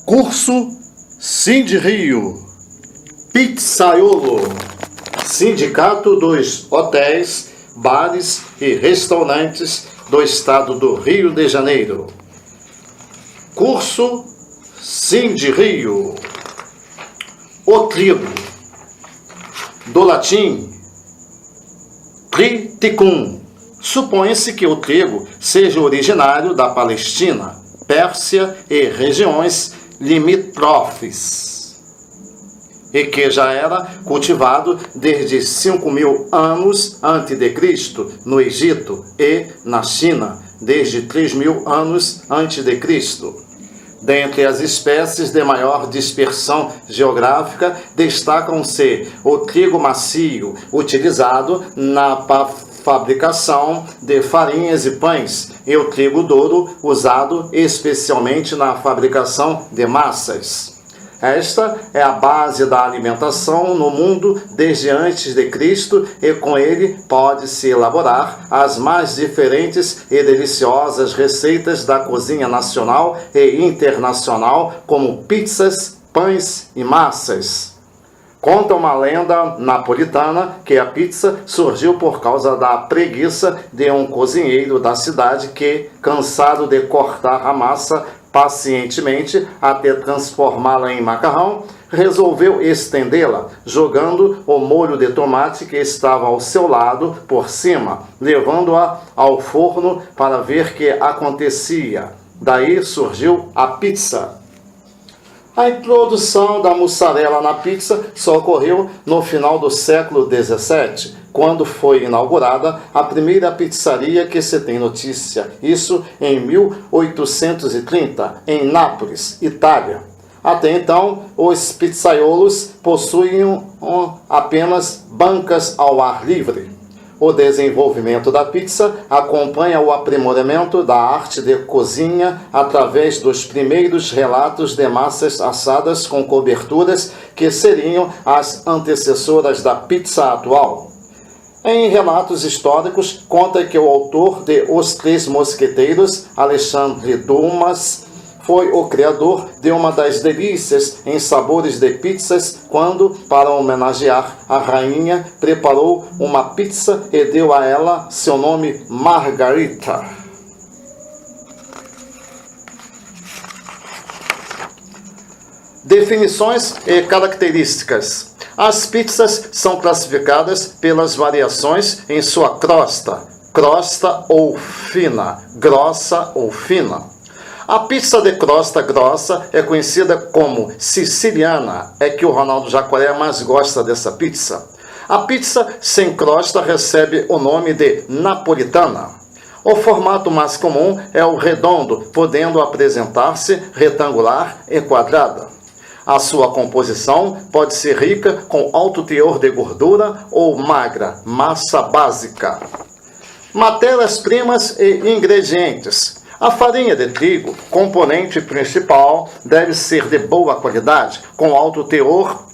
Curso Sindrio, Pizzaiolo, Sindicato dos Hotéis, Bares e Restaurantes do Estado do Rio de Janeiro. Curso Sindrio. O trigo, do latim triticum. Supõe-se que o trigo seja originário da Palestina, Pérsia e regiões limítrofes, e que já era cultivado desde 5.000 anos a.C. no Egito e na China desde 3.000 anos a.C. Dentre as espécies de maior dispersão geográfica, destacam-se o trigo macio, utilizado na fabricação de farinhas e pães, e o trigo duro, usado especialmente na fabricação de massas. Esta é a base da alimentação no mundo desde antes de Cristo, e com ele pode-se elaborar as mais diferentes e deliciosas receitas da cozinha nacional e internacional, como pizzas, pães e massas. Conta uma lenda napolitana que a pizza surgiu por causa da preguiça de um cozinheiro da cidade que, cansado de cortar a massa pacientemente até transformá-la em macarrão, resolveu estendê-la, jogando o molho de tomate que estava ao seu lado por cima, levando-a ao forno para ver o que acontecia. Daí surgiu a pizza. A introdução da mussarela na pizza só ocorreu no final do século XVII, quando foi inaugurada a primeira pizzaria que se tem notícia, isso em 1830, em Nápoles, Itália. Até então, os pizzaiolos possuíam apenas bancas ao ar livre. O desenvolvimento da pizza acompanha o aprimoramento da arte de cozinha através dos primeiros relatos de massas assadas com coberturas que seriam as antecessoras da pizza atual. Em relatos históricos, conta que o autor de Os Três Mosqueteiros, Alexandre Dumas, foi o criador de uma das delícias em sabores de pizzas quando, para homenagear a rainha, preparou uma pizza e deu a ela seu nome Margarita. Definições e características. As pizzas são classificadas pelas variações em sua crosta, crosta ou fina, grossa ou fina. A pizza de crosta grossa é conhecida como siciliana, é que o Ronaldo Jacoré mais gosta dessa pizza. A pizza sem crosta recebe o nome de napolitana. O formato mais comum é o redondo, podendo apresentar-se retangular e quadrada. A sua composição pode ser rica com alto teor de gordura ou magra, massa básica. Matérias-primas e ingredientes. A farinha de trigo, componente principal, deve ser de boa qualidade, com alto teor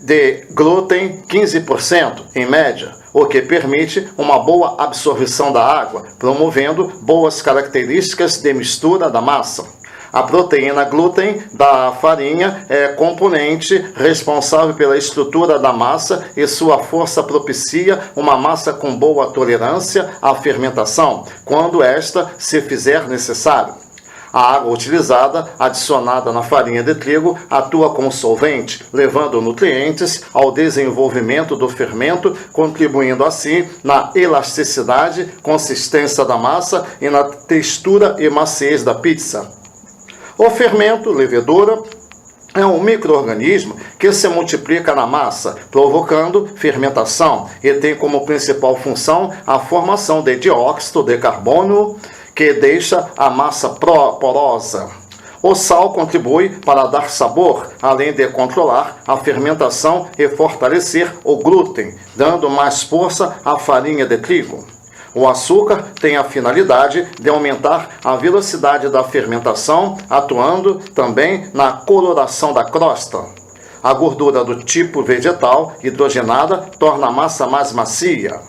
de glúten, 15% em média, o que permite uma boa absorção da água, promovendo boas características de mistura da massa. A proteína glúten da farinha é componente responsável pela estrutura da massa e sua força propicia uma massa com boa tolerância à fermentação, quando esta se fizer necessário. A água utilizada, adicionada na farinha de trigo, atua como solvente, levando nutrientes ao desenvolvimento do fermento, contribuindo assim na elasticidade, consistência da massa e na textura e maciez da pizza. O fermento, levedura, é um micro-organismo que se multiplica na massa, provocando fermentação, e tem como principal função a formação de dióxido de carbono, que deixa a massa porosa. O sal contribui para dar sabor, além de controlar a fermentação e fortalecer o glúten, dando mais força à farinha de trigo. O açúcar tem a finalidade de aumentar a velocidade da fermentação, atuando também na coloração da crosta. A gordura do tipo vegetal hidrogenada torna a massa mais macia.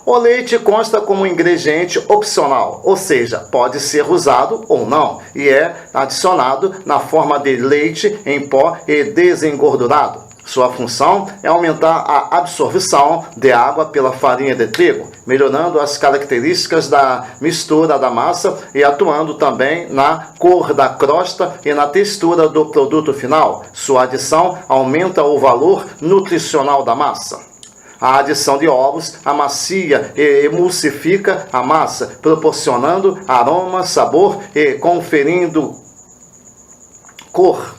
O leite consta como ingrediente opcional, ou seja, pode ser usado ou não, e é adicionado na forma de leite em pó e desengordurado. Sua função é aumentar a absorção de água pela farinha de trigo, melhorando as características da mistura da massa e atuando também na cor da crosta e na textura do produto final. Sua adição aumenta o valor nutricional da massa. A adição de ovos amacia e emulsifica a massa, proporcionando aroma, sabor e conferindo cor.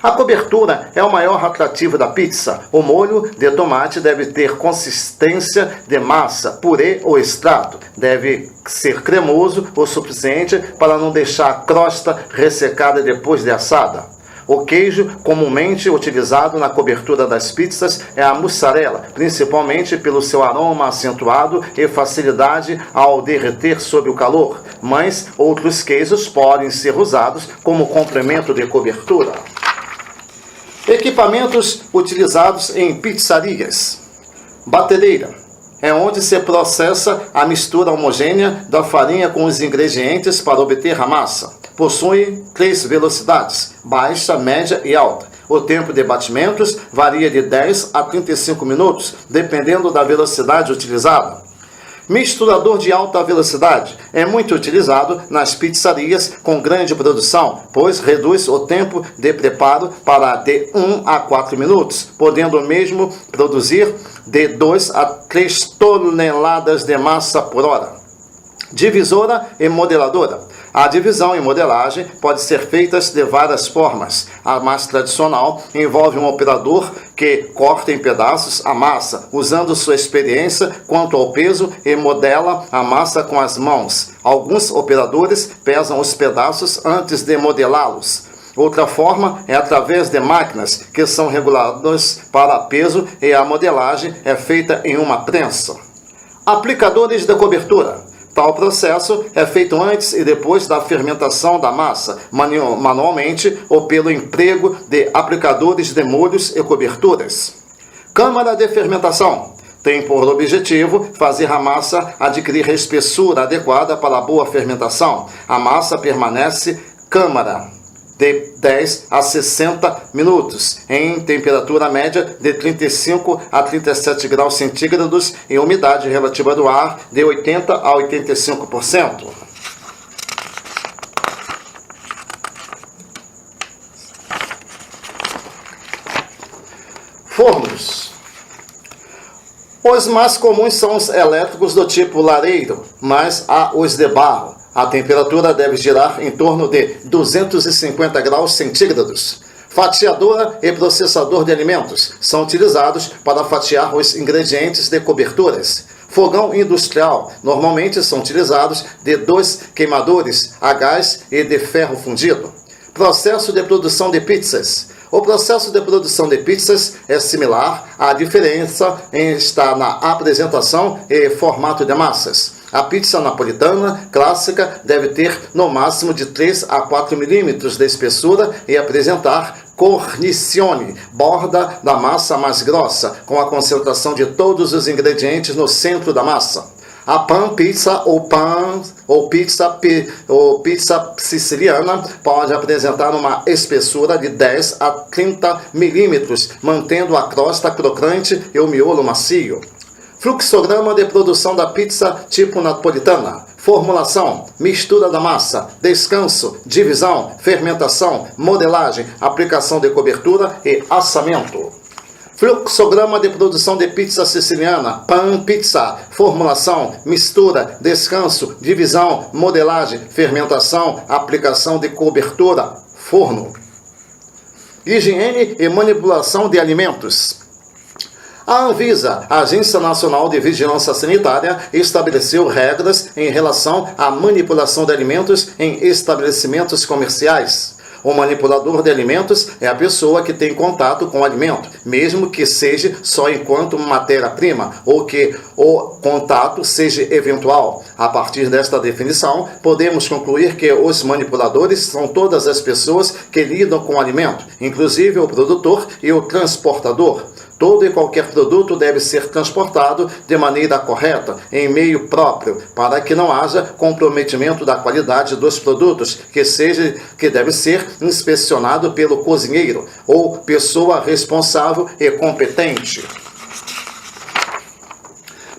A cobertura é o maior atrativo da pizza. O molho de tomate deve ter consistência de massa, purê ou extrato. Deve ser cremoso o suficiente para não deixar a crosta ressecada depois de assada. O queijo comumente utilizado na cobertura das pizzas é a mussarela, principalmente pelo seu aroma acentuado e facilidade ao derreter sob o calor, mas outros queijos podem ser usados como complemento de cobertura. Equipamentos utilizados em pizzarias. Batedeira é onde se processa a mistura homogênea da farinha com os ingredientes para obter a massa. Possui 3 velocidades, baixa, média e alta. O tempo de batimentos varia de 10 a 35 minutos, dependendo da velocidade utilizada. Misturador de alta velocidade é muito utilizado nas pizzarias com grande produção, pois reduz o tempo de preparo para de 1 a 4 minutos, podendo mesmo produzir de 2 a 3 toneladas de massa por hora. Divisora e modeladora. A divisão e modelagem pode ser feitas de várias formas. A mais tradicional envolve um operador que corta em pedaços a massa, usando sua experiência quanto ao peso e modela a massa com as mãos. Alguns operadores pesam os pedaços antes de modelá-los. Outra forma é através de máquinas que são reguladas para peso e a modelagem é feita em uma prensa. Aplicadores de cobertura. Tal processo é feito antes e depois da fermentação da massa, manualmente ou pelo emprego de aplicadores de molhos e coberturas. Câmara de fermentação. Tem por objetivo fazer a massa adquirir a espessura adequada para a boa fermentação. A massa permanece câmara de 10 a 60 minutos, em temperatura média de 35 a 37 graus centígrados e umidade relativa do ar de 80 a 85%. Fornos. Os mais comuns são os elétricos do tipo lareiro, mas há os de barro. A temperatura deve girar em torno de 250 graus centígrados. Fatiadora e processador de alimentos são utilizados para fatiar os ingredientes de coberturas. Fogão industrial normalmente são utilizados de 2 queimadores a gás e de ferro fundido. Processo de produção de pizzas. O processo de produção de pizzas é similar, a diferença está na apresentação e formato de massas. A pizza napolitana clássica deve ter no máximo de 3 a 4 milímetros de espessura e apresentar cornicione, borda da massa mais grossa, com a concentração de todos os ingredientes no centro da massa. A pan pizza ou pizza siciliana pode apresentar uma espessura de 10 a 30 milímetros, mantendo a crosta crocante e o miolo macio. Fluxograma de produção da pizza tipo napolitana. Formulação, mistura da massa, descanso, divisão, fermentação, modelagem, aplicação de cobertura e assamento. Fluxograma de produção de pizza siciliana, pan pizza, formulação, mistura, descanso, divisão, modelagem, fermentação, aplicação de cobertura, forno. Higiene e manipulação de alimentos. A Anvisa, Agência Nacional de Vigilância Sanitária, estabeleceu regras em relação à manipulação de alimentos em estabelecimentos comerciais. O manipulador de alimentos é a pessoa que tem contato com o alimento, mesmo que seja só enquanto matéria-prima, ou que o contato seja eventual. A partir desta definição, podemos concluir que os manipuladores são todas as pessoas que lidam com o alimento, inclusive o produtor e o transportador. Todo e qualquer produto deve ser transportado de maneira correta, em meio próprio, para que não haja comprometimento da qualidade dos produtos, que deve ser inspecionado pelo cozinheiro ou pessoa responsável e competente.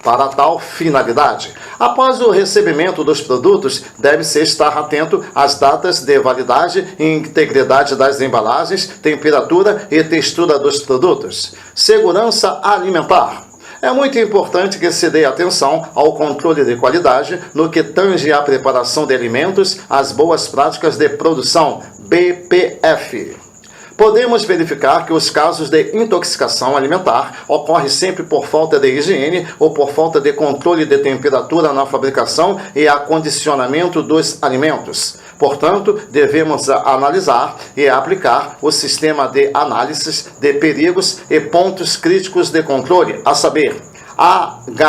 Para tal finalidade, após o recebimento dos produtos, deve-se estar atento às datas de validade e integridade das embalagens, temperatura e textura dos produtos. Segurança alimentar. É muito importante que se dê atenção ao controle de qualidade no que tange à preparação de alimentos, às boas práticas de produção, BPF. Podemos verificar que os casos de intoxicação alimentar ocorrem sempre por falta de higiene ou por falta de controle de temperatura na fabricação e acondicionamento dos alimentos. Portanto, devemos analisar e aplicar o sistema de análises de perigos e pontos críticos de controle, a saber,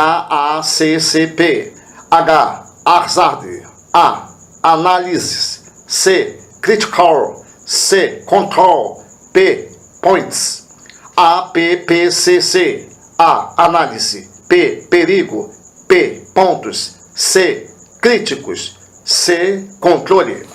HACCP, H, Hazard, A, Análises, C, Critical, C, Control, P, Points, APPCC, A, Análise, P, Perigo, P, Pontos, C, Críticos, C, Controle.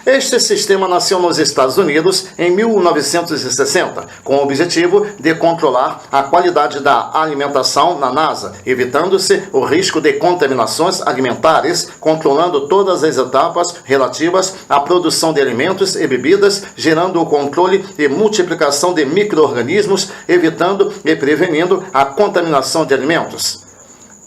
Este sistema nasceu nos Estados Unidos em 1960, com o objetivo de controlar a qualidade da alimentação na NASA, evitando-se o risco de contaminações alimentares, controlando todas as etapas relativas à produção de alimentos e bebidas, gerando o controle e multiplicação de micro-organismos, evitando e prevenindo a contaminação de alimentos.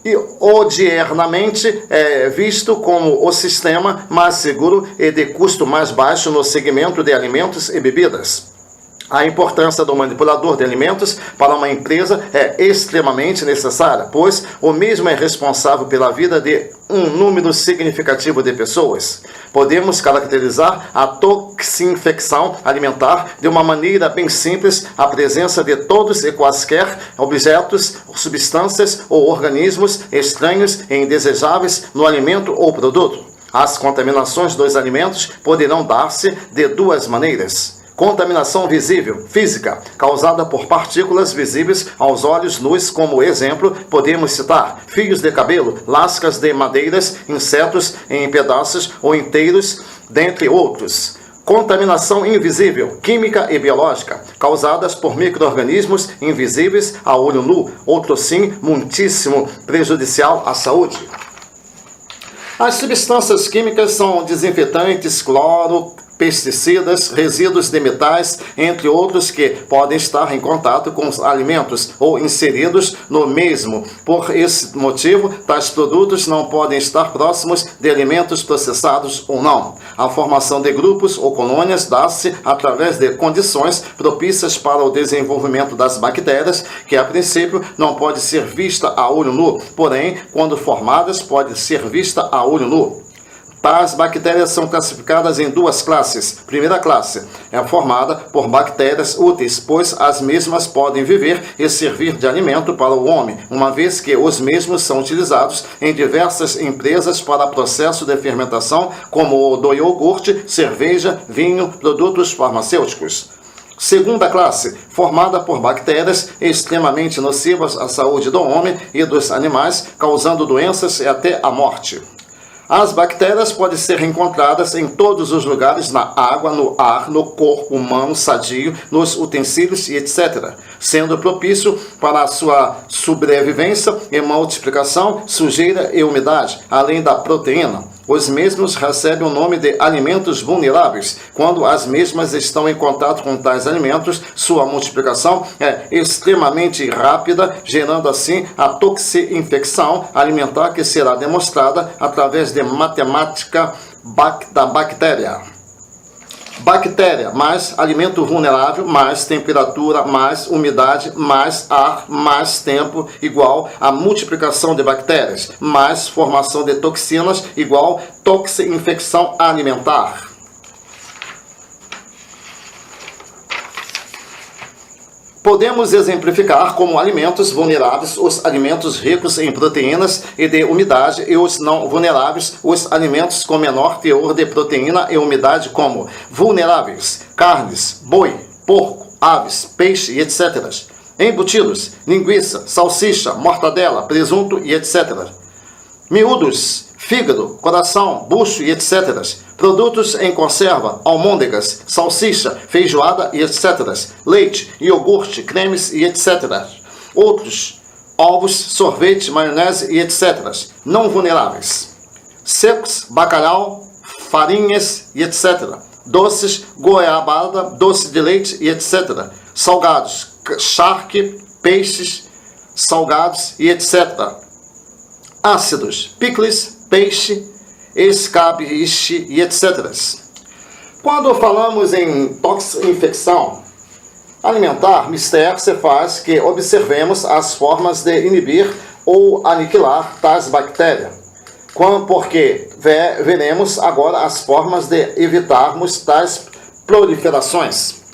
E odiernamente é visto como o sistema mais seguro e de custo mais baixo no segmento de alimentos e bebidas. A importância do manipulador de alimentos para uma empresa é extremamente necessária, pois o mesmo é responsável pela vida de um número significativo de pessoas. Podemos caracterizar a toxinfecção alimentar de uma maneira bem simples, a presença de todos e quaisquer objetos, substâncias ou organismos estranhos e indesejáveis no alimento ou produto. As contaminações dos alimentos poderão dar-se de duas maneiras. Contaminação visível, física, causada por partículas visíveis aos olhos nus, como exemplo, podemos citar fios de cabelo, lascas de madeiras, insetos em pedaços ou inteiros, dentre outros. Contaminação invisível, química e biológica, causadas por micro-organismos invisíveis a olho nu, outro sim, muitíssimo prejudicial à saúde. As substâncias químicas são desinfetantes, cloro, pesticidas, resíduos de metais, entre outros que podem estar em contato com os alimentos ou inseridos no mesmo. Por esse motivo, tais produtos não podem estar próximos de alimentos processados ou não. A formação de grupos ou colônias dá-se através de condições propícias para o desenvolvimento das bactérias, que a princípio não pode ser vista a olho nu, porém, quando formadas, pode ser vista a olho nu. Tais bactérias são classificadas em duas classes. Primeira classe é formada por bactérias úteis, pois as mesmas podem viver e servir de alimento para o homem, uma vez que os mesmos são utilizados em diversas empresas para processo de fermentação, como o do iogurte, cerveja, vinho, produtos farmacêuticos. Segunda classe, formada por bactérias extremamente nocivas à saúde do homem e dos animais, causando doenças e até a morte. As bactérias podem ser encontradas em todos os lugares, na água, no ar, no corpo humano sadio, nos utensílios e etc., sendo propício para a sua sobrevivência e multiplicação, sujeira e umidade, além da proteína. Os mesmos recebem o nome de alimentos vulneráveis. Quando as mesmas estão em contato com tais alimentos, sua multiplicação é extremamente rápida, gerando assim a toxinfecção alimentar que será demonstrada através de matemática da bactéria. Bactéria mais alimento vulnerável, mais temperatura, mais umidade, mais ar, mais tempo, igual a multiplicação de bactérias, mais formação de toxinas, igual toxinfecção alimentar. Podemos exemplificar como alimentos vulneráveis os alimentos ricos em proteínas e de umidade e os não vulneráveis os alimentos com menor teor de proteína e umidade como vulneráveis, carnes, boi, porco, aves, peixe e etc. embutidos, linguiça, salsicha, mortadela, presunto e etc. Miúdos, fígado, coração, bucho e etc. Produtos em conserva, almôndegas, salsicha, feijoada e etc. Leite, iogurte, cremes e etc. Outros, ovos, sorvete, maionese e etc. Não vulneráveis. Secos, bacalhau, farinhas e etc. Doces, goiabada, doce de leite e etc. Salgados, charque, peixes, salgados e etc. Ácidos, picles, peixe, escabiche e etc. Quando falamos em infecção alimentar, mister se faz que observemos as formas de inibir ou aniquilar tais bactérias. Porque veremos agora as formas de evitarmos tais proliferações.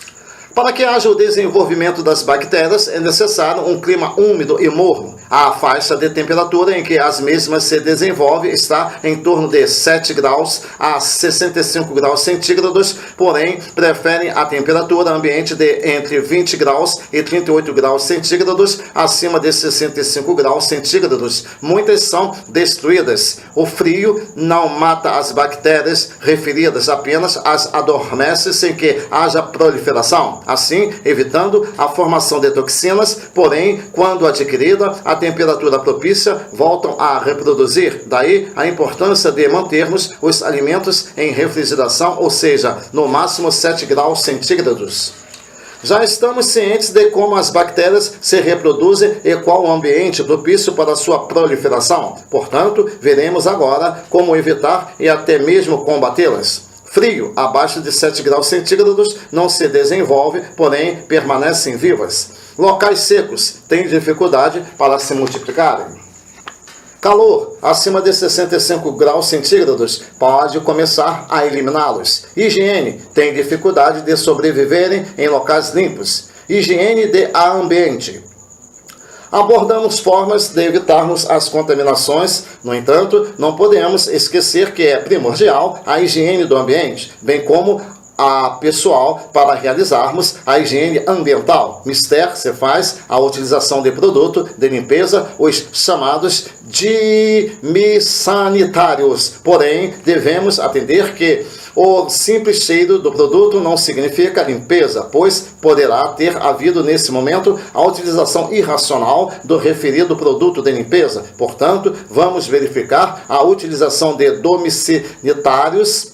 Para que haja o desenvolvimento das bactérias, é necessário um clima úmido e morno. A faixa de temperatura em que as mesmas se desenvolvem está em torno de 7 graus a 65 graus centígrados, porém, preferem a temperatura ambiente de entre 20 graus e 38 graus centígrados, acima de 65 graus centígrados. Muitas são destruídas. O frio não mata as bactérias referidas, apenas as adormece sem que haja proliferação, assim evitando a formação de toxinas, porém, quando adquirida, a temperatura propícia voltam a reproduzir. Daí a importância de mantermos os alimentos em refrigeração, ou seja, no máximo 7 graus centígrados. Já estamos cientes de como as bactérias se reproduzem e qual o ambiente propício para sua proliferação. Portanto, veremos agora como evitar e até mesmo combatê-las. Frio, abaixo de 7 graus centígrados, não se desenvolve, porém permanecem vivas. Locais secos têm dificuldade para se multiplicarem. Calor, acima de 65 graus centígrados, pode começar a eliminá-los. Higiene, tem dificuldade de sobreviverem em locais limpos. Higiene de ambiente. Abordamos formas de evitarmos as contaminações, no entanto, não podemos esquecer que é primordial a higiene do ambiente, bem como a pessoal para realizarmos a higiene ambiental. Mister se faz a utilização de produto de limpeza, os chamados dimissanitários. Porém, devemos atender que o simples cheiro do produto não significa limpeza, pois poderá ter havido nesse momento a utilização irracional do referido produto de limpeza. Portanto, vamos verificar a utilização de domiciliários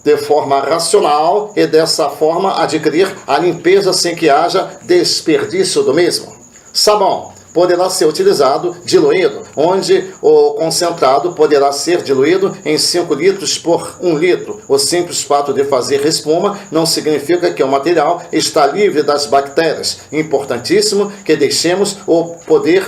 de forma racional e dessa forma adquirir a limpeza sem que haja desperdício do mesmo. Sabão poderá ser utilizado diluído, onde o concentrado poderá ser diluído em 5 litros por 1 litro. O simples fato de fazer espuma não significa que o material está livre das bactérias. Importantíssimo que deixemos o poder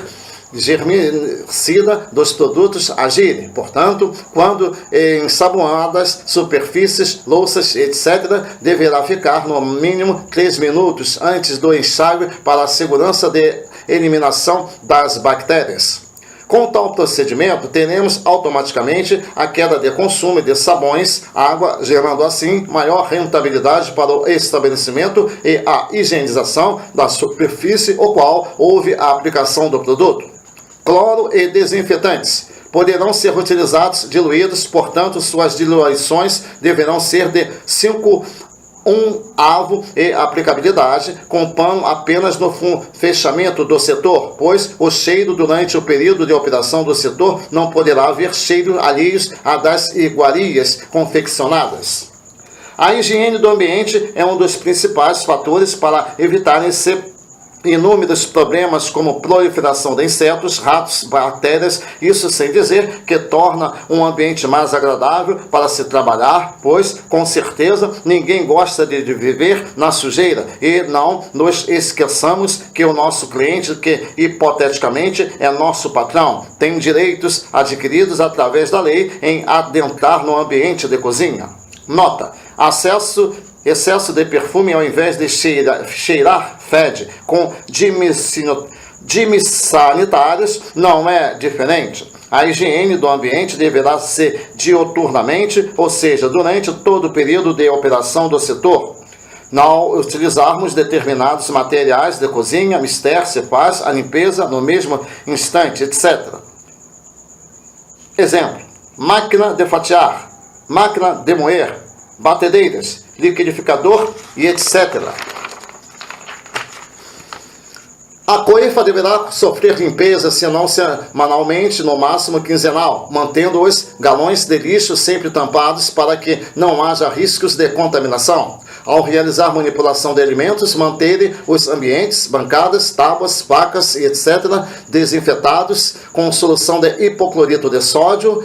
germicida dos produtos agirem. Portanto, quando ensaboadas superfícies, louças, etc., deverá ficar no mínimo 3 minutos antes do enxágue para a segurança de eliminação das bactérias. Com tal procedimento, teremos automaticamente a queda de consumo de sabões, água, gerando assim maior rentabilidade para o estabelecimento e a higienização da superfície ao qual houve a aplicação do produto. Cloro e desinfetantes poderão ser utilizados diluídos, portanto, suas diluições deverão ser de 5/1 e aplicabilidade com pano apenas no fechamento do setor, pois o cheiro durante o período de operação do setor não poderá haver cheiros alheios a das iguarias confeccionadas. A higiene do ambiente é um dos principais fatores para evitarem-se inúmeros problemas como proliferação de insetos, ratos, bactérias, isso sem dizer que torna um ambiente mais agradável para se trabalhar, pois, com certeza, ninguém gosta de viver na sujeira e não nos esqueçamos que o nosso cliente, que hipoteticamente é nosso patrão, tem direitos adquiridos através da lei em adentrar no ambiente de cozinha. Nota: excesso de perfume ao invés de cheirar fede, com dimissanitários não é diferente. A higiene do ambiente deverá ser diuturnamente, ou seja, durante todo o período de operação do setor. não utilizarmos determinados materiais de cozinha, mister, se faz a limpeza no mesmo instante, etc. Exemplo: máquina de fatiar, máquina de moer, batedeiras, liquidificador e etc. A coifa deverá sofrer limpeza, se não semanalmente, no máximo quinzenal, mantendo os galões de lixo sempre tampados para que não haja riscos de contaminação. Ao realizar manipulação de alimentos, manter os ambientes, bancadas, tábuas, facas e etc. desinfetados com solução de hipoclorito de sódio,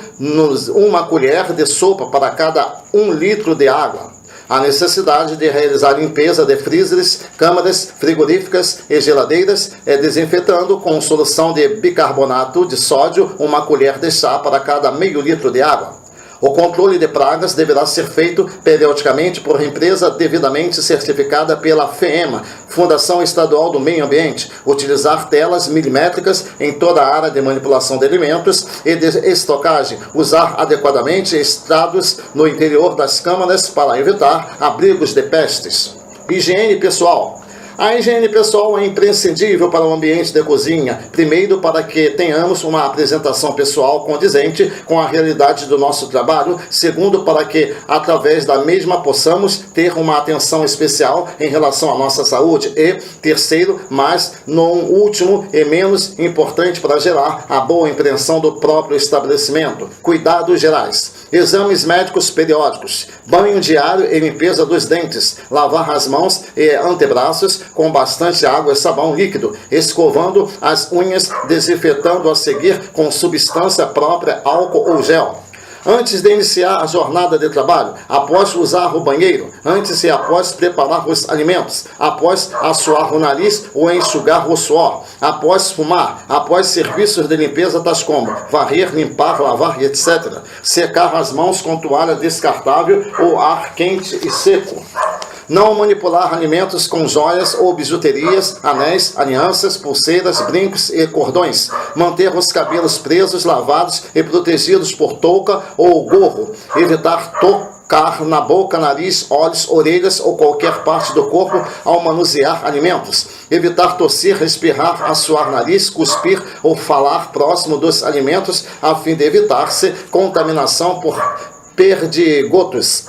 uma colher de sopa para cada 1 litro de água. A necessidade de realizar limpeza de freezers, câmaras frigoríficas e geladeiras é desinfetando com solução de bicarbonato de sódio, uma colher de chá para cada meio litro de água. O controle de pragas deverá ser feito periodicamente por empresa devidamente certificada pela FEMA, Fundação Estadual do Meio Ambiente. Utilizar telas milimétricas em toda a área de manipulação de alimentos e de estocagem. Usar adequadamente estrados no interior das câmaras para evitar abrigos de pestes. Higiene pessoal. A higiene pessoal é imprescindível para o ambiente de cozinha. Primeiro, para que tenhamos uma apresentação pessoal condizente com a realidade do nosso trabalho. Segundo, para que, através da mesma, possamos ter uma atenção especial em relação à nossa saúde. E, terceiro, mas não último e menos importante, para gerar a boa impressão do próprio estabelecimento. Cuidados gerais. Exames médicos periódicos. Banho diário e limpeza dos dentes. Lavar as mãos e antebraços com bastante água e sabão líquido, escovando as unhas, desinfetando a seguir com substância própria, álcool ou gel. Antes de iniciar a jornada de trabalho, após usar o banheiro, antes e após preparar os alimentos, após assoar o nariz ou enxugar o suor, após fumar, após serviços de limpeza tais como varrer, limpar, lavar e etc. Secar as mãos com toalha descartável ou ar quente e seco. Não manipular alimentos com joias ou bijuterias, anéis, alianças, pulseiras, brincos e cordões. Manter os cabelos presos, lavados e protegidos por touca ou gorro. Evitar tocar na boca, nariz, olhos, orelhas ou qualquer parte do corpo ao manusear alimentos. Evitar tossir, espirrar, assoar nariz, cuspir ou falar próximo dos alimentos a fim de evitar-se contaminação por perdigotos.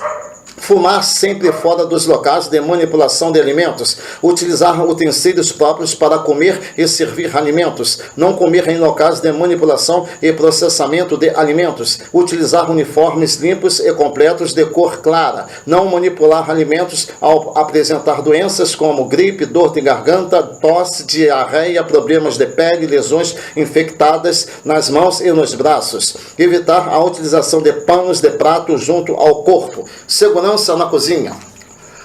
Fumar sempre fora dos locais de manipulação de alimentos. Utilizar utensílios próprios para comer e servir alimentos. Não comer em locais de manipulação e processamento de alimentos. Utilizar uniformes limpos e completos de cor clara. Não manipular alimentos ao apresentar doenças como gripe, dor de garganta, tosse, diarreia, problemas de pele, lesões infectadas nas mãos e nos braços. Evitar a utilização de panos de prato junto ao corpo. Segurança na cozinha.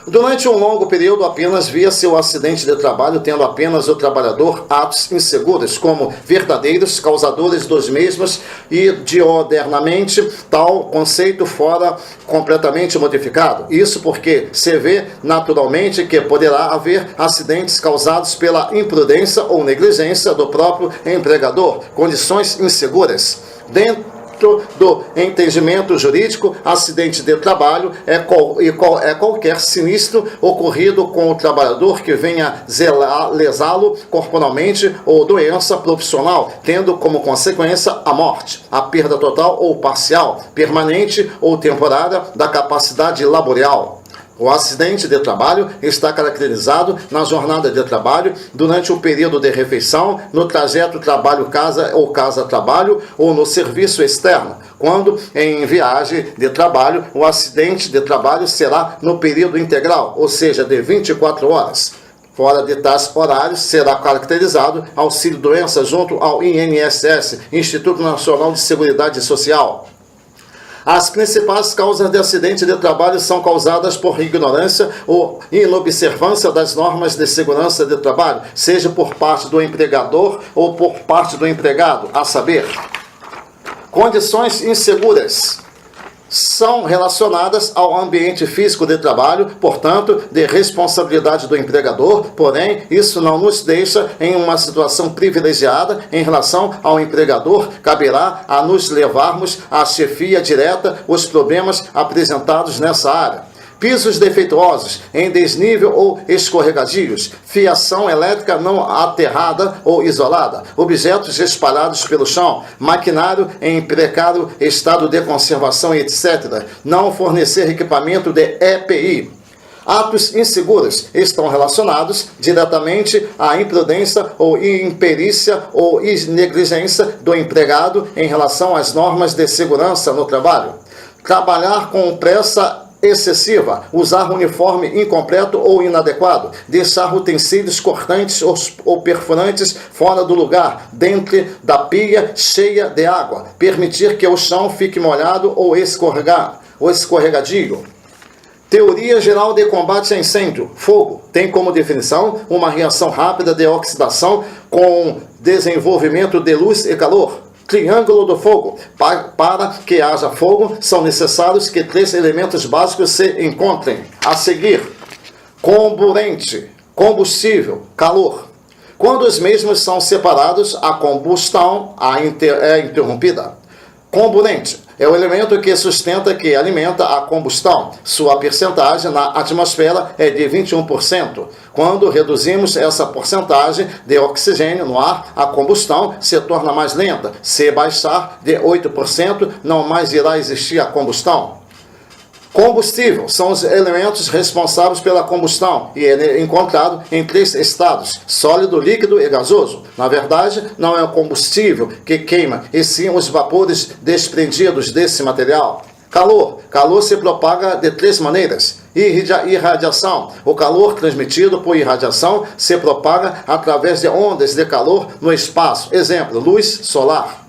Durante um longo período, apenas via-se o acidente de trabalho, tendo apenas o trabalhador atos inseguros, como verdadeiros causadores dos mesmos, e diodernamente tal conceito fora completamente modificado. Isso porque se vê naturalmente que poderá haver acidentes causados pela imprudência ou negligência do próprio empregador, condições inseguras. Dentro do entendimento jurídico, acidente de trabalho é qualquer sinistro ocorrido com o trabalhador que venha lesá-lo corporalmente ou doença profissional, tendo como consequência a morte, a perda total ou parcial, permanente ou temporária da capacidade laboral. O acidente de trabalho está caracterizado na jornada de trabalho, durante o período de refeição, no trajeto trabalho-casa ou casa-trabalho ou no serviço externo. Quando em viagem de trabalho, o acidente de trabalho será no período integral, ou seja, de 24 horas. Fora de tais horários, será caracterizado auxílio-doença junto ao INSS, Instituto Nacional de Seguridade Social. As principais causas de acidente de trabalho são causadas por ignorância ou inobservância das normas de segurança de trabalho, seja por parte do empregador ou por parte do empregado, a saber, condições inseguras. São relacionadas ao ambiente físico de trabalho, portanto, de responsabilidade do empregador, porém, isso não nos deixa em uma situação privilegiada em relação ao empregador. Caberá a nos levarmos à chefia direta os problemas apresentados nessa área. Pisos defeituosos, em desnível ou escorregadios, fiação elétrica não aterrada ou isolada, objetos espalhados pelo chão, maquinário em precário estado de conservação, etc. Não fornecer equipamento de EPI. Atos inseguros estão relacionados diretamente à imprudência ou imperícia ou negligência do empregado em relação às normas de segurança no trabalho. Trabalhar com pressa excessiva, usar uniforme incompleto ou inadequado, deixar utensílios cortantes ou perfurantes fora do lugar, dentro da pia cheia de água, permitir que o chão fique molhado ou escorregadio. Teoria geral de combate a incêndio. Fogo tem como definição uma reação rápida de oxidação com desenvolvimento de luz e calor. Triângulo do fogo. Para que haja fogo, são necessários que 3 elementos básicos se encontrem. A seguir, comburente, combustível, calor. Quando os mesmos são separados, a combustão é interrompida. Comburente é o elemento que sustenta, que alimenta a combustão. Sua percentagem na atmosfera é de 21%. Quando reduzimos essa porcentagem de oxigênio no ar, a combustão se torna mais lenta. Se baixar de 8%, não mais irá existir a combustão. Combustível são os elementos responsáveis pela combustão e é encontrado em 3 estados: sólido, líquido e gasoso. Na verdade, não é o combustível que queima, e sim os vapores desprendidos desse material. Calor. Calor se propaga de 3 maneiras. Irradiação. O calor transmitido por irradiação se propaga através de ondas de calor no espaço. Exemplo, luz solar.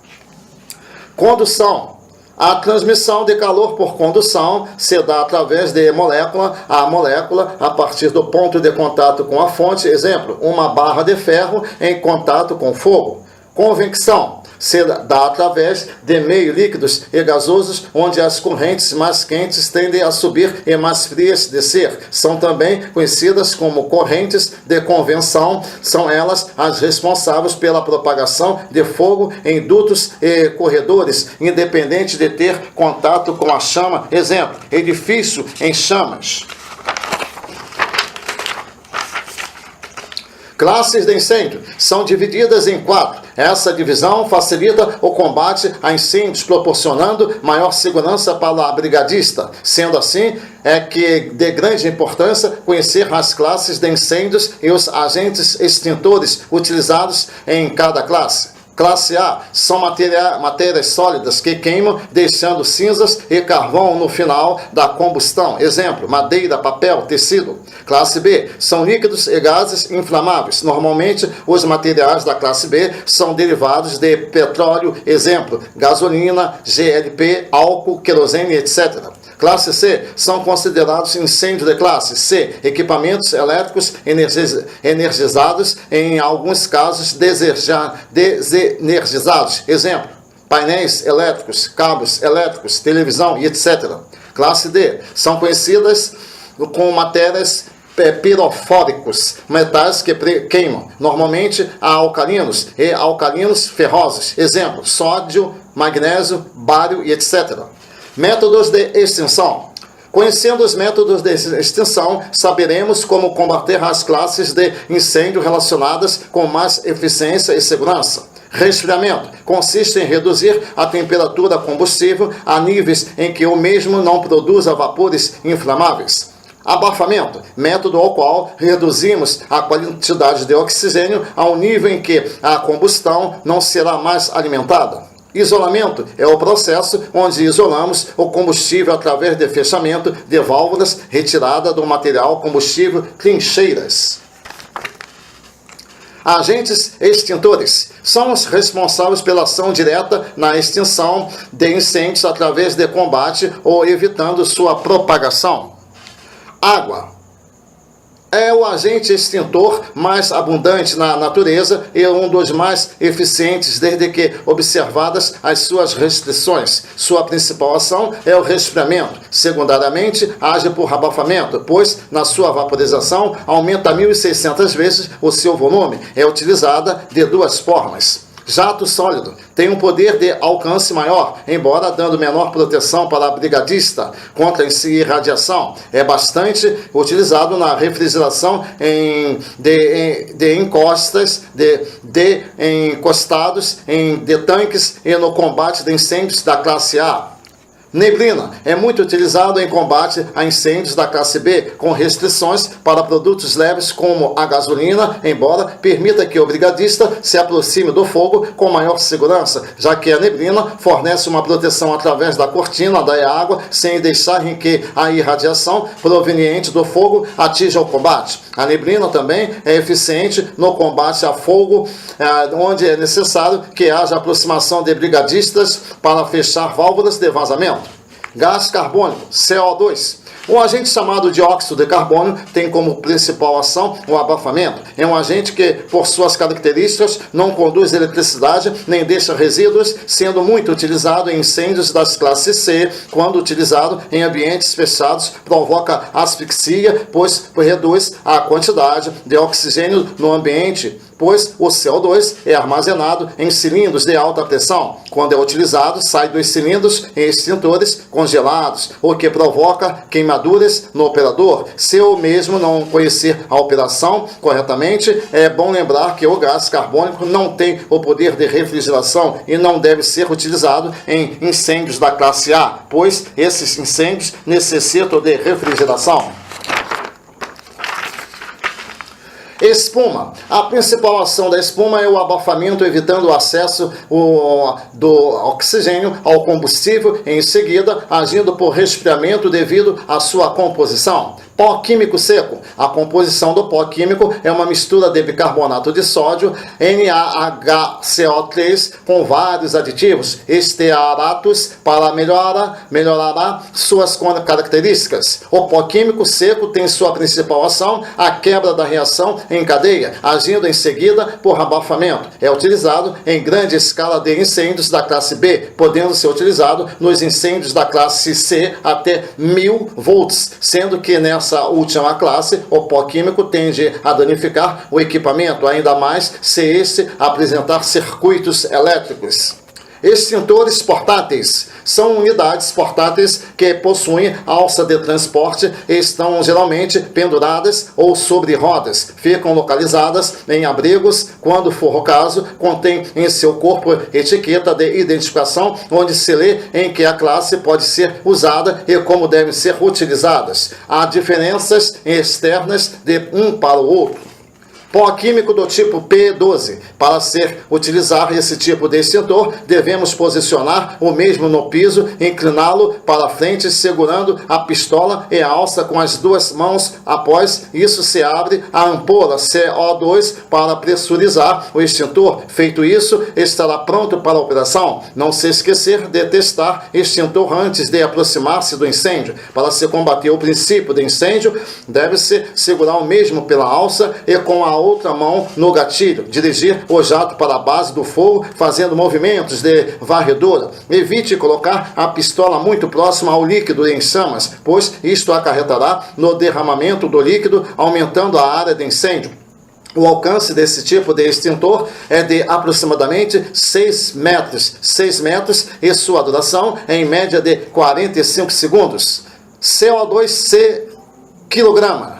Condução. A transmissão de calor por condução se dá através de molécula a molécula a partir do ponto de contato com a fonte. Exemplo, uma barra de ferro em contato com fogo. Convecção se dá através de meios líquidos e gasosos, onde as correntes mais quentes tendem a subir e mais frias descer. São também conhecidas como correntes de convecção. São elas as responsáveis pela propagação de fogo em dutos e corredores, independente de ter contato com a chama. Exemplo, edifício em chamas. Classes de incêndio são divididas em 4. Essa divisão facilita o combate a incêndios, proporcionando maior segurança para a brigadista. Sendo assim, é que de grande importância conhecer as classes de incêndios e os agentes extintores utilizados em cada classe. Classe A são matérias sólidas que queimam, deixando cinzas e carvão no final da combustão. Exemplo, madeira, papel, tecido. Classe B são líquidos e gases inflamáveis. Normalmente, os materiais da classe B são derivados de petróleo. Exemplo, gasolina, GLP, álcool, querosene, etc. Classe C são considerados incêndio de classe C, equipamentos elétricos energizados, em alguns casos desenergizados. Exemplo, painéis elétricos, cabos elétricos, televisão e etc. Classe D são conhecidas com matérias pirofóricos, metais que queimam, normalmente alcalinos e alcalinos ferrosos. Exemplo, sódio, magnésio, bário e etc. Métodos de extinção. Conhecendo os métodos de extinção, saberemos como combater as classes de incêndio relacionadas com mais eficiência e segurança. Resfriamento consiste em reduzir a temperatura combustível a níveis em que o mesmo não produza vapores inflamáveis. Abafamento, método ao qual reduzimos a quantidade de oxigênio a um nível em que a combustão não será mais alimentada. Isolamento é o processo onde isolamos o combustível através de fechamento de válvulas, retirada do material combustível, trincheiras. Agentes extintores são os responsáveis pela ação direta na extinção de incêndios através de combate ou evitando sua propagação. Água é o agente extintor mais abundante na natureza e um dos mais eficientes desde que observadas as suas restrições. Sua principal ação é o resfriamento. Secundariamente, age por abafamento, pois na sua vaporização aumenta 1.600 vezes o seu volume. É utilizada de 2 formas. Jato sólido tem um poder de alcance maior, embora dando menor proteção para a brigadista contra irradiação. É bastante utilizado na refrigeração de encostados de tanques e no combate de incêndios da classe A. Neblina é muito utilizado em combate a incêndios da classe B, com restrições para produtos leves como a gasolina, embora permita que o brigadista se aproxime do fogo com maior segurança, já que a neblina fornece uma proteção através da cortina da água, sem deixar que a irradiação proveniente do fogo atinja o combate. A neblina também é eficiente no combate a fogo, onde é necessário que haja aproximação de brigadistas para fechar válvulas de vazamento. Gás carbônico, CO2. Um agente chamado dióxido de carbono tem como principal ação o abafamento. É um agente que, por suas características, não conduz eletricidade nem deixa resíduos, sendo muito utilizado em incêndios das classes C. Quando utilizado em ambientes fechados, provoca asfixia, pois reduz a quantidade de oxigênio no ambiente, pois o CO2 é armazenado em cilindros de alta pressão. Quando é utilizado, sai dos cilindros em extintores congelados, o que provoca queimaduras no operador. Se o mesmo não conhecer a operação corretamente, é bom lembrar que o gás carbônico não tem o poder de refrigeração e não deve ser utilizado em incêndios da classe A, pois esses incêndios necessitam de refrigeração. Espuma. A principal ação da espuma é o abafamento, evitando o acesso do oxigênio ao combustível, em seguida agindo por resfriamento devido à sua composição. Pó químico seco. A composição do pó químico é uma mistura de bicarbonato de sódio, NaHCO3, com vários aditivos, estearatos, para melhorará suas características. O pó químico seco tem sua principal ação a quebra da reação em cadeia, agindo em seguida por abafamento. É utilizado em grande escala de incêndios da classe B, podendo ser utilizado nos incêndios da classe C até 1000 volts, sendo que nessa última classe, o pó químico tende a danificar o equipamento, ainda mais se este apresentar circuitos elétricos. Extintores portáteis. São unidades portáteis que possuem alça de transporte e estão geralmente penduradas ou sobre rodas. Ficam localizadas em abrigos. Quando for o caso, contém em seu corpo etiqueta de identificação onde se lê em que a classe pode ser usada e como devem ser utilizadas. Há diferenças externas de um para o outro. Pó químico do tipo P12. Para utilizar esse tipo de extintor, devemos posicionar o mesmo no piso, incliná-lo para frente, segurando a pistola e a alça com as duas mãos. Após isso, se abre a ampola CO2 para pressurizar o extintor. Feito isso, estará pronto para a operação. Não se esquecer de testar extintor antes de aproximar-se do incêndio. Para se combater o princípio de incêndio, deve-se segurar o mesmo pela alça e com a outra mão no gatilho, dirigir o jato para a base do fogo, fazendo movimentos de varredura. Evite colocar a pistola muito próxima ao líquido em chamas, pois isto acarretará no derramamento do líquido, aumentando a área de incêndio. O alcance desse tipo de extintor é de aproximadamente 6 metros e sua duração é em média de 45 segundos. CO2C quilograma.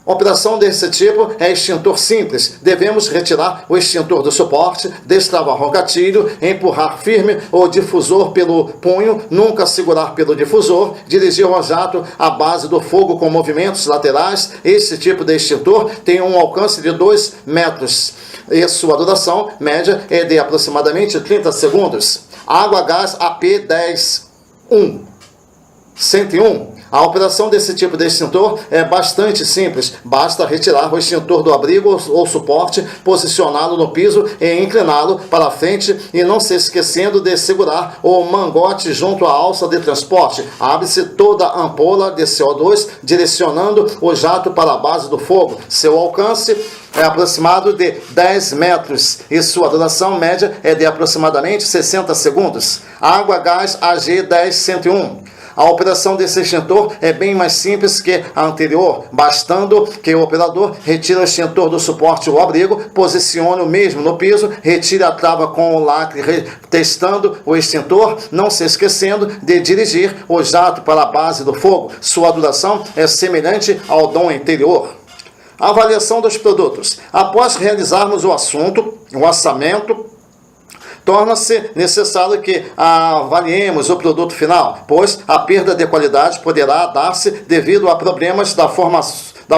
Operação desse tipo é extintor simples. Devemos retirar o extintor do suporte, destravar o gatilho, empurrar firme o difusor pelo punho, nunca segurar pelo difusor, dirigir o jato à base do fogo com movimentos laterais. Esse tipo de extintor tem um alcance de 2 metros e sua duração média é de aproximadamente 30 segundos. Água gás AP10-101. A operação desse tipo de extintor é bastante simples. Basta retirar o extintor do abrigo ou suporte, posicioná-lo no piso e incliná-lo para frente e não se esquecendo de segurar o mangote junto à alça de transporte. Abre-se toda a ampola de CO2, direcionando o jato para a base do fogo. Seu alcance é aproximado de 10 metros e sua duração média é de aproximadamente 60 segundos. Água gás AG10-101. A operação desse extintor é bem mais simples que a anterior, bastando que o operador retire o extintor do suporte ou abrigo, posicione o mesmo no piso, retire a trava com o lacre, testando o extintor, não se esquecendo de dirigir o jato para a base do fogo. Sua duração é semelhante ao do anterior. Avaliação dos produtos. Após realizarmos o orçamento, torna-se necessário que avaliemos o produto final, pois a perda de qualidade poderá dar-se devido a problemas da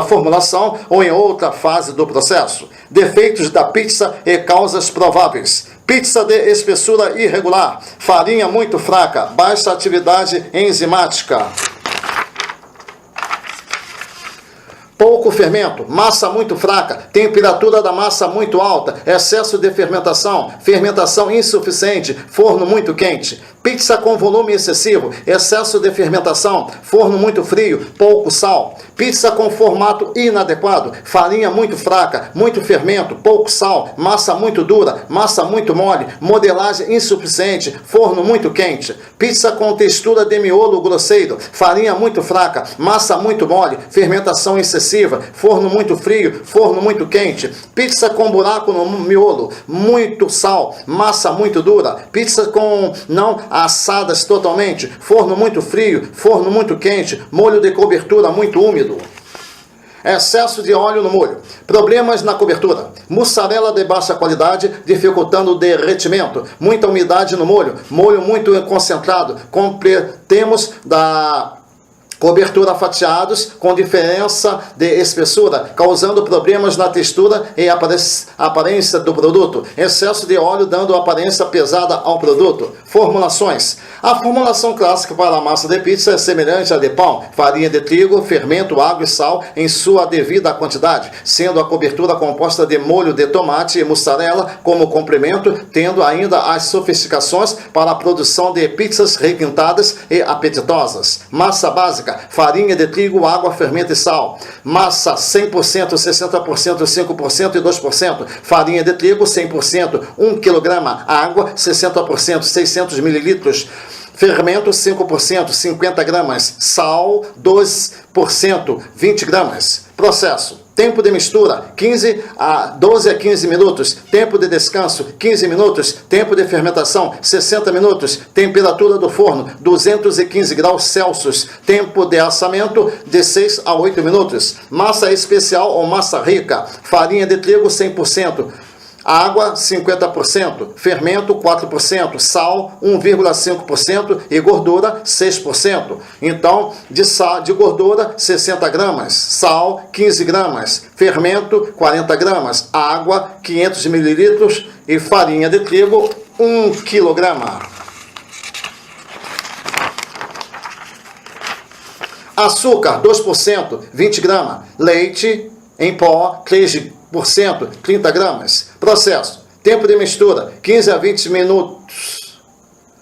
formulação ou em outra fase do processo. Defeitos da pizza e causas prováveis. Pizza de espessura irregular, farinha muito fraca, baixa atividade enzimática. Pouco fermento, massa muito fraca, temperatura da massa muito alta, excesso de fermentação, fermentação insuficiente, forno muito quente. Pizza com volume excessivo, excesso de fermentação, forno muito frio, pouco sal. Pizza com formato inadequado, farinha muito fraca, muito fermento, pouco sal, massa muito dura, massa muito mole, modelagem insuficiente, forno muito quente. Pizza com textura de miolo grosseiro, farinha muito fraca, massa muito mole, fermentação excessiva, forno muito frio, forno muito quente. Pizza com buraco no miolo, muito sal, massa muito dura. Pizza com não assadas totalmente, forno muito frio, forno muito quente, molho de cobertura muito úmido. Excesso de óleo no molho. Problemas na cobertura. Mussarela de baixa qualidade, dificultando o derretimento. Muita umidade no molho. Molho muito concentrado. Completemos da cobertura fatiados com diferença de espessura, causando problemas na textura e aparência do produto. Excesso de óleo dando aparência pesada ao produto. Formulações. A formulação clássica para a massa de pizza é semelhante à de pão, farinha de trigo, fermento, água e sal em sua devida quantidade, sendo a cobertura composta de molho de tomate e mussarela como complemento, tendo ainda as sofisticações para a produção de pizzas requintadas e apetitosas. Massa básica, farinha de trigo, água, fermento e sal. Massa 100%, 60%, 5% e 2%. Farinha de trigo 100%, 1 kg. Água 60%, 600 ml. Fermento 5%, 50 gramas. Sal 2%, 20 gramas. Processo. Tempo de mistura, 12 a 15 minutos. Tempo de descanso, 15 minutos. Tempo de fermentação, 60 minutos. Temperatura do forno, 215 graus Celsius. Tempo de assamento, de 6 a 8 minutos. Massa especial ou massa rica. Farinha de trigo, 100%. Água, 50%, fermento, 4%, sal, 1,5% e gordura, 6%. Então, de gordura, 60 gramas, sal, 15 gramas, fermento, 40 gramas, água, 500 ml e farinha de trigo, 1 kg. Açúcar, 2%, 20 gramas, leite em pó, 3%, 30 gramas. Processo. Tempo de mistura, 15 a 20 minutos.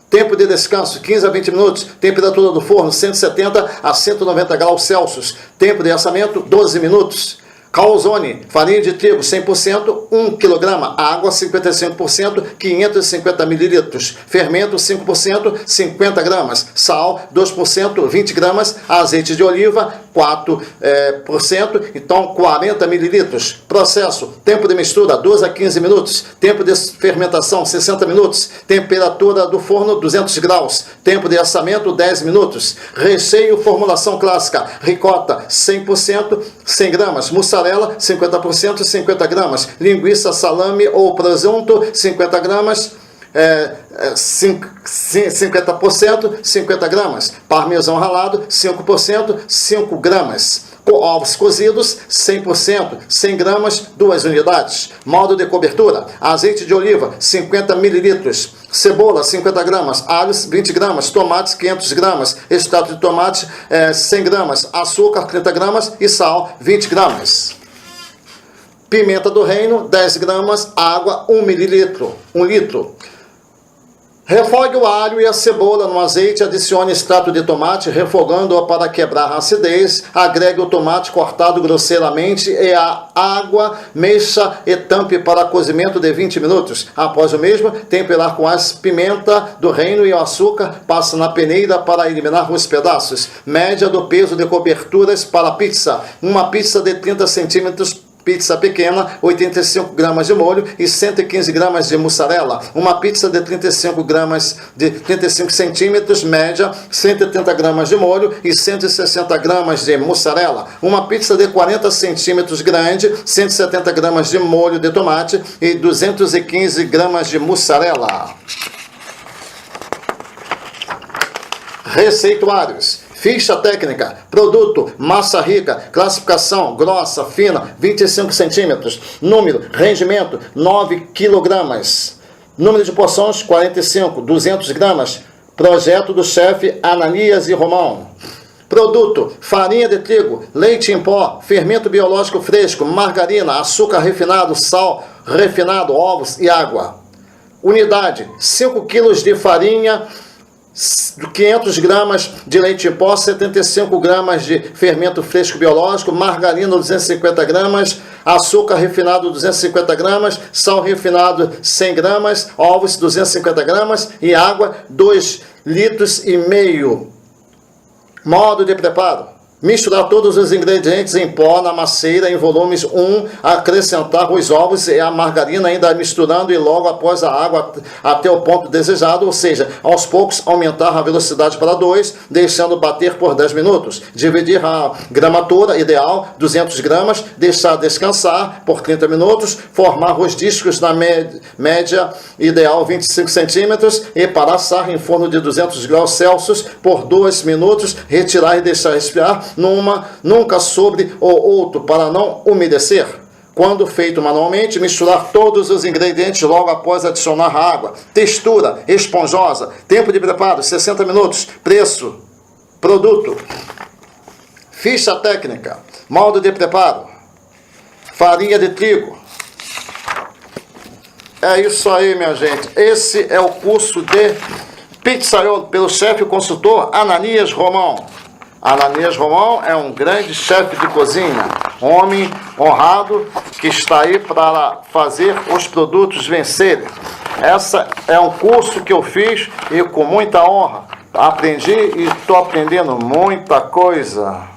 Tempo de descanso, 15 a 20 minutos. Temperatura do forno, 170 a 190 graus Celsius. Tempo de assamento, 12 minutos. Calzone, farinha de trigo 100%, 1 kg, água 55%, 550 ml, fermento 5%, 50 gramas, sal 2%, 20 gramas, azeite de oliva 4%, então 40 ml. Processo, tempo de mistura 12 a 15 minutos, tempo de fermentação 60 minutos, temperatura do forno 200 graus, tempo de assamento 10 minutos, recheio formulação clássica, ricota 100%, 100 gramas, mussarela 50%, 50 gramas, linguiça, salame ou presunto 50 gramas, 50%, 50 gramas, parmesão ralado 5%, 5 gramas. Ovos cozidos, 100%, 100 gramas, 2 unidades. Modo de cobertura, azeite de oliva, 50 ml. Cebola, 50 gramas. Alhos, 20 gramas. Tomates, 500 gramas. Extrato de tomate, 100 gramas. Açúcar, 30 gramas. E sal, 20 gramas. Pimenta do reino, 10 gramas. Água, 1 ml. 1 litro. Refogue o alho e a cebola no azeite, adicione extrato de tomate, refogando-o para quebrar a acidez, agregue o tomate cortado grosseiramente e a água, mexa e tampe para cozimento de 20 minutos. Após o mesmo, temperar com as pimenta do reino e o açúcar, passa na peneira para eliminar os pedaços. Média do peso de coberturas para pizza. Uma pizza de 30 centímetros, pizza pequena, 85 gramas de molho e 115 gramas de mussarela. Uma pizza de 35 centímetros, média, 130 gramas de molho e 160 gramas de mussarela. Uma pizza de 40 centímetros grande, 170 gramas de molho de tomate e 215 gramas de mussarela. Receituários. Ficha técnica, produto, massa rica, classificação, grossa, fina, 25 centímetros, número, rendimento, 9 quilogramas, número de porções, 45, 200 gramas, projeto do chefe Ananias e Romão. Produto, farinha de trigo, leite em pó, fermento biológico fresco, margarina, açúcar refinado, sal refinado, ovos e água. Unidade, 5 kg de farinha, 500 gramas de leite em pó, 75 gramas de fermento fresco biológico, margarina 250 gramas, açúcar refinado 250 gramas, sal refinado 100 gramas, ovos 250 gramas e água 2,5 litros. Modo de preparo. Misturar todos os ingredientes em pó na masseira em volumes 1, acrescentar os ovos e a margarina ainda misturando e logo após a água até o ponto desejado, ou seja, aos poucos aumentar a velocidade para 2, deixando bater por 10 minutos. Dividir a gramatura ideal, 200 gramas, deixar descansar por 30 minutos, formar os discos na média ideal 25 centímetros e para assar em forno de 200 graus Celsius por 2 minutos, retirar e deixar resfriar nunca sobre o outro para não umedecer. Quando feito manualmente, misturar todos os ingredientes logo após adicionar água. Textura esponjosa. Tempo de preparo 60 minutos. Preço. Produto. Ficha técnica. Modo de preparo. Farinha de trigo. É isso aí, minha gente. Esse é o curso de pizzaiolo pelo chefe consultor Ananias Romão. Ananias Romão é um grande chefe de cozinha, homem honrado que está aí para fazer os produtos vencerem. Essa é um curso que eu fiz e com muita honra aprendi e estou aprendendo muita coisa.